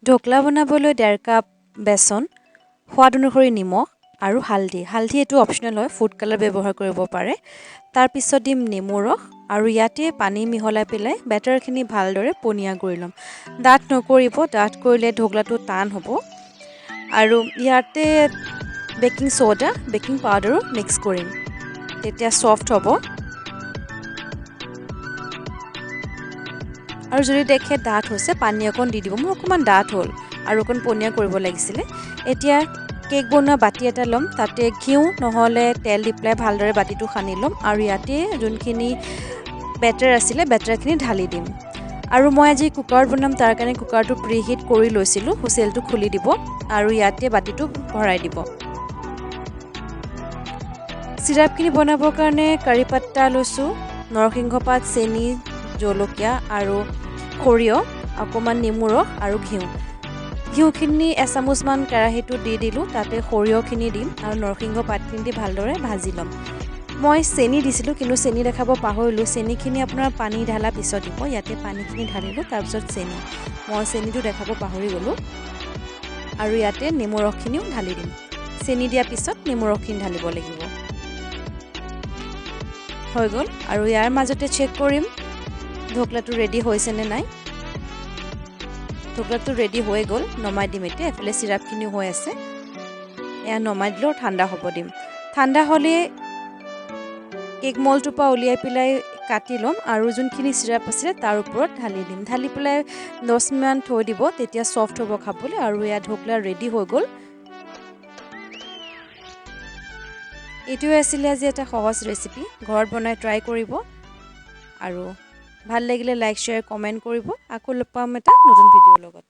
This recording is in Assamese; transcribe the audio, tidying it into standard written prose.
ঢোকলা বনাবলৈ 1.5 কাপ বেচন, সোৱাদ অনুসৰি নিমখ আৰু হালধি। হালধি এইটো অপচনেল হয়, ফুড কালাৰ ব্যৱহাৰ কৰিব পাৰে। তাৰপিছত দিম নেমু ৰস আৰু ইয়াতে পানী মিহলাই পেলাই বেটাৰখিনি ভালদৰে পনীয়া কৰি ল'ম। ডাঠ নকৰিব, ডাঠ কৰিলে ঢোকলাটো টান হ'ব। আৰু ইয়াতে বেকিং ছ'ডা, বেকিং পাউডাৰো মিক্স কৰিম, তেতিয়া ছফ্ট হ'ব। আৰু যদি দেখে ডাঠ হৈছে পানী অকণ দি দিব। মোৰ অকণমান ডাঠ হ'ল আৰু অকণ পনীয়া কৰিব লাগিছিলে। এতিয়া কেক বনোৱা বাতি এটা ল'ম, তাতে ঘিউ নহ'লে তেল দি পেলাই ভালদৰে বাতিটো সানি ল'ম আৰু ইয়াতে যোনখিনি বেটাৰ আছিলে বেটাৰখিনি ঢালি দিম। আৰু মই আজি কুকাৰত বনাম, তাৰ কাৰণে কুকাৰটো প্ৰিহিট কৰি লৈছিলোঁ। হুইচেলটো খুলি দিব আৰু ইয়াতে বাতিটো ভৰাই দিব। চিৰাপখিনি বনাবৰ কাৰণে কাৰি পাত্তা লৈছোঁ, নৰসিংহ পাত, চেনি, জলকীয়া আৰু সৰিয়হ, অকণমান নেমু ৰস আৰু ঘিউ। ঘিউখিনি এচামুচমান কেৰাহীটোত দি দিলোঁ, তাতে সৰিয়হখিনি দিম আৰু নৰসিংহ পাতখিনি দি ভালদৰে ভাজি ল'ম। মই চেনি দিছিলোঁ, কিন্তু চেনি দেখাব পাহৰিলোঁ। চেনিখিনি আপোনাৰ পানী ঢালা পিছত দিব। ইয়াতে পানীখিনি ঢালিলোঁ, তাৰপিছত চেনি। মই চেনিটো দেখাব পাহৰি গ'লোঁ। আৰু ইয়াতে নেমু ৰসখিনিও ঢালি দিম। চেনি দিয়াৰ পিছত নেমু ৰসখিনি ঢালিব লাগিব। হৈ গ'ল। আৰু ইয়াৰ মাজতে চেক কৰিম ঢোকলাটো ৰেডি হৈছে নে নাই। ঢোকলাটো ৰেডি হৈ গ'ল, নমাই দিম এতিয়া। এফালে চিৰাপখিনিও হৈ আছে, এয়া নমাই দিলোঁ, ঠাণ্ডা হ'ব দিম। ঠাণ্ডা হ'লে কেক মল্ডটোৰ পৰা উলিয়াই পেলাই কাটি ল'ম আৰু যোনখিনি চিৰাপ আছিলে তাৰ ওপৰত ঢালি দিম। ঢালি পেলাই 10 মিনিটমান থৈ দিব, তেতিয়া ছফ্ট হ'ব খাবলৈ। আৰু এয়া ঢোকলা ৰেডি হৈ গ'ল। এইটোৱে আছিলে আজি এটা সহজ ৰেচিপি, ঘৰত বনাই ট্ৰাই কৰিব। আৰু ভাল লাগিলে লাইক, শ্বেয়াৰ, কমেণ্ট কৰিব। আকৌ লগ পাম এটা নতুন ভিডিঅ'ৰ লগত।